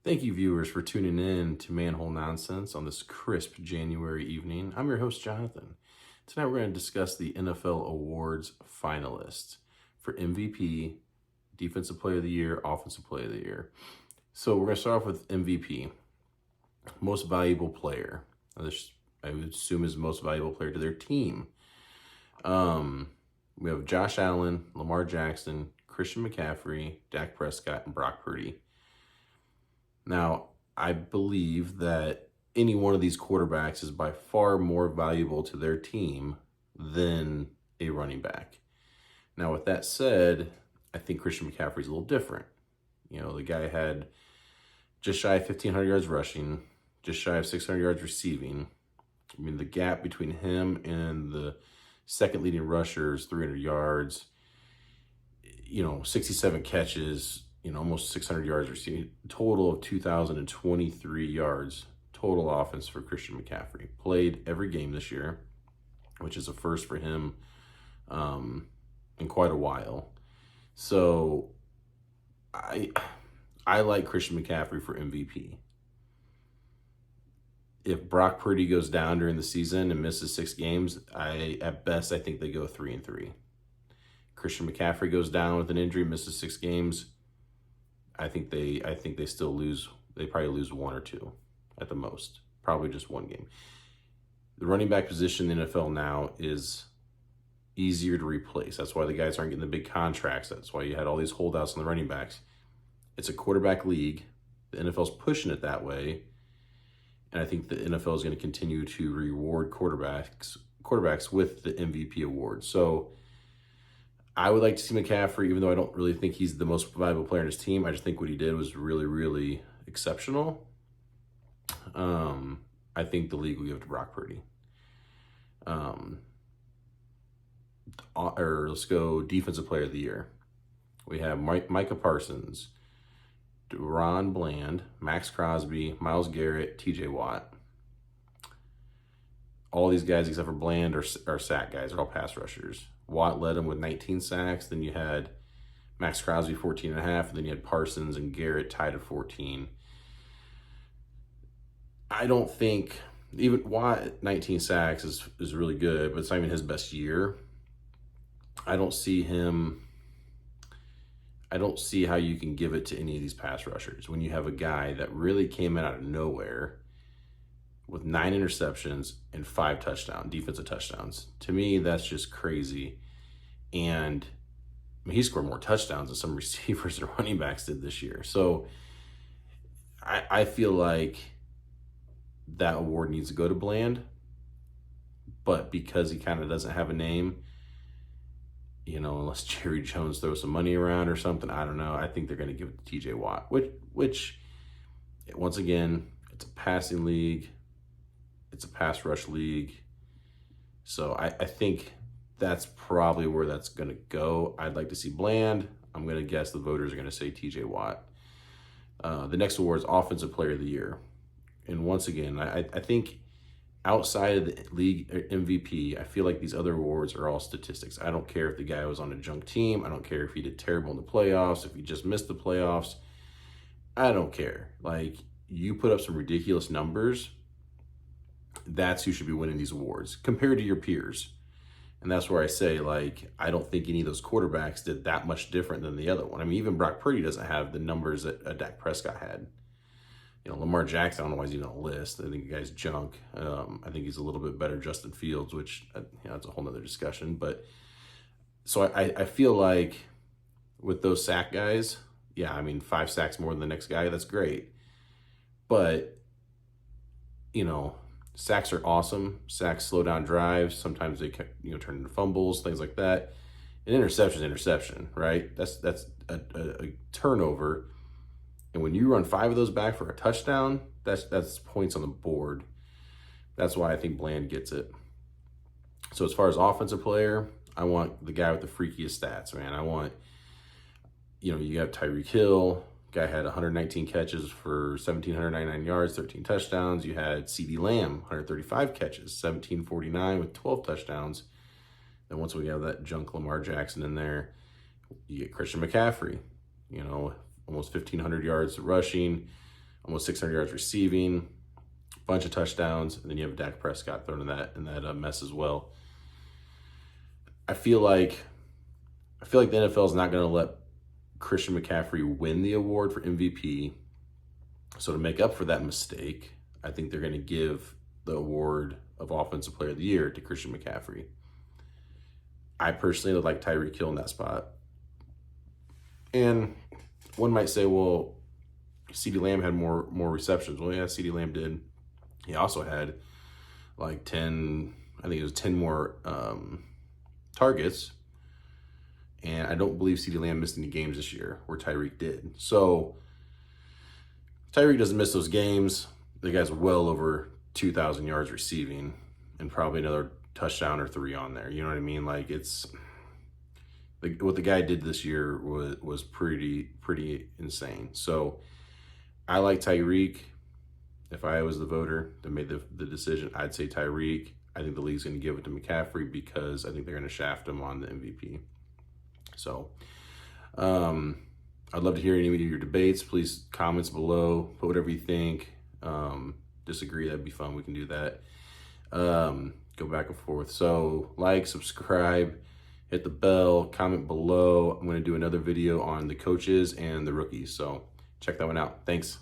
Thank you, viewers, for tuning in to Manhole Nonsense on this crisp January evening. I'm your host, Jonathan. Tonight, we're going to discuss the NFL Awards finalists for MVP, Defensive Player of the Year, Offensive Player of the Year. So, we're going to start off with MVP, Most Valuable Player. This, I would assume, is most valuable player to their team. We have Josh Allen, Lamar Jackson, Christian McCaffrey, Dak Prescott, and Brock Purdy. Now, I believe that any one of these quarterbacks is by far more valuable to their team than a running back. Now, with that said, I think Christian McCaffrey's a little different. You know, the guy had just shy of 1,500 yards rushing, just shy of 600 yards receiving. I mean, the gap between him and the second leading rusher is 300 yards, 67 catches, almost 600 yards receiving, total of 2,023 yards, total offense for Christian McCaffrey. Played every game this year, which is a first for him in quite a while. So I like Christian McCaffrey for MVP. If Brock Purdy goes down during the season and misses 6 games, at best I think they go 3-3. Christian McCaffrey goes down with an injury, misses 6 games. I think they still lose. They probably lose 1 or 2 at the most. Probably just 1 game. The running back position in the NFL now is easier to replace. That's why the guys aren't getting the big contracts. That's why you had all these holdouts on the running backs. It's a quarterback league. The NFL's pushing it that way. And I think the NFL is going to continue to reward quarterbacks with the MVP award. So I would like to see McCaffrey, even though I don't really think he's the most valuable player in his team. I just think what he did was really, really exceptional. I think the league will give it to Brock Purdy. Or let's go Defensive Player of the Year. We have Micah Parsons, Deron Bland, Max Crosby, Myles Garrett, TJ Watt. All these guys except for Bland are sack guys. They're all pass rushers. Watt led him with 19 sacks. Then you had Max Crosby 14.5. And then you had Parsons and Garrett tied at 14. I don't think even Watt 19 sacks is really good, but it's not even his best year. I don't see how you can give it to any of these pass rushers when you have a guy that really came out of nowhere with 9 interceptions and 5 defensive touchdowns. To me, that's just crazy. And I mean, he scored more touchdowns than some receivers and running backs did this year. So I feel like that award needs to go to Bland. But because he kind of doesn't have a name, unless Jerry Jones throws some money around or something, I don't know. I think they're going to give it to TJ Watt, which once again, it's a passing league. It's a pass rush league. So I think that's probably where that's going to go. I'd like to see Bland. I'm going to guess the voters are going to say TJ Watt. The next award is Offensive Player of the Year. And once again, I think outside of the league MVP, I feel like these other awards are all statistics. I don't care if the guy was on a junk team. I don't care if he did terrible in the playoffs, if he just missed the playoffs. I don't care. Like, you put up some ridiculous numbers, that's who should be winning these awards compared to your peers. And that's where I say, I don't think any of those quarterbacks did that much different than the other one. I mean, even Brock Purdy doesn't have the numbers that Dak Prescott had. Lamar Jackson, I don't know why he's even on the list. I think the guy's junk. I think he's a little bit better Justin Fields, which, that's a whole nother discussion. But so I feel like with those sack guys, 5 sacks more than the next guy, that's great. But, sacks are awesome. Sacks slow down drives. Sometimes they turn into fumbles, things like that. An interception, right? That's a turnover. And when you run 5 of those back for a touchdown, that's points on the board. That's why I think Bland gets it. So as far as offensive player, I want the guy with the freakiest stats, man. I want, you have Tyreek Hill. Guy had 119 catches for 1,799 yards, 13 touchdowns. You had CeeDee Lamb, 135 catches, 1,749 with 12 touchdowns. And once we have that junk Lamar Jackson in there, you get Christian McCaffrey, almost 1,500 yards rushing, almost 600 yards receiving, bunch of touchdowns, and then you have Dak Prescott thrown in that mess as well. I feel like the NFL is not going to let Christian McCaffrey win the award for MVP. So to make up for that mistake, I think they're going to give the award of Offensive Player of the Year to Christian McCaffrey. I personally would like Tyreek Hill in that spot. And one might say, well, CeeDee Lamb had more receptions. Well, yeah, CeeDee Lamb did. He also had like 10, I think it was 10 more targets. And I don't believe CeeDee Lamb missed any games this year where Tyreek did. So Tyreek doesn't miss those games. The guy's well over 2,000 yards receiving and probably another touchdown or 3 on there. You know what I mean? Like, it's what the guy did this year was pretty insane. So I like Tyreek. If I was the voter that made the decision, I'd say Tyreek. I think the league's going to give it to McCaffrey because I think they're going to shaft him on the MVP. So I'd love to hear any of your debates. Please comments below. Put whatever you think. Disagree, that'd be fun. We can do that. Go back and forth. So like, subscribe, hit the bell, comment below. I'm going to do another video on the coaches and the rookies. So check that one out. Thanks.